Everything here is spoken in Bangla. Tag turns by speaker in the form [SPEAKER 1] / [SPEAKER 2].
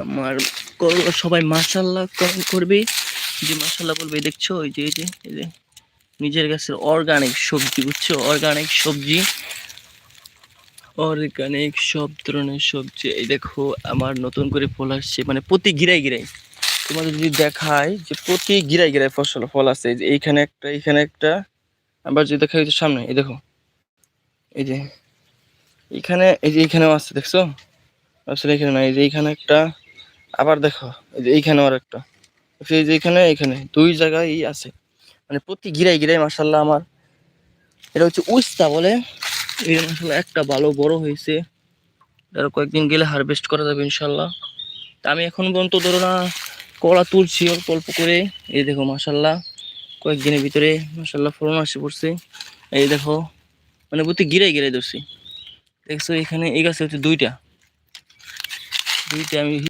[SPEAKER 1] আমার সবাই মাশাআল্লাহ কমেন্ট করবে, যে মাশাআল্লাহ বলবে। দেখছো ওই যে এই যে নিজের গাছের অর্গানিক সবজি, বুঝছো? অর্গানিক সবজি, অর্গানিক সব ধরনের সবজি। এই দেখো আমার নতুন করে ফল আসছে, মানে প্রতি গিরায় গিরায় তোমাদের যদি দেখায় যে প্রতি গিরায় গিরায় ফল আছে। এই যে এইখানে একটা, এইখানে একটা, আবার যদি দেখা যায় সামনে, এই দেখো এই যে এইখানে, এই যে এইখানেও আছে, দেখছো? আসলে এখানে না, এই যে এইখানে একটা, আবার দেখো এই যে এইখানেও আর একটা, এই যে এখানে দুই জায়গায় আছে, মানে প্রতি গিরায় গিরায় মাশাআল্লাহ আমার। এটা হচ্ছে উস্তা বলে। এই মাশাআল্লাহ একটা ভালো বড় হয়েছে, আরো কয়েকদিন গেলে হারভেস্ট করা যাবে ইনশাল্লাহ। তা আমি এখন পর্যন্ত ধরো না কলা তুলছি অল্প অল্প করে। এই দেখো মাশাআল্লাহ কয়েকদিনের ভিতরে মাশাআল্লাহ ফলন আসে পড়ছে। এই দেখো মানে প্রতি গিরায় গিরায় ধরছি, দেখছো? এখানে এই গাছে হচ্ছে দুইটা আমি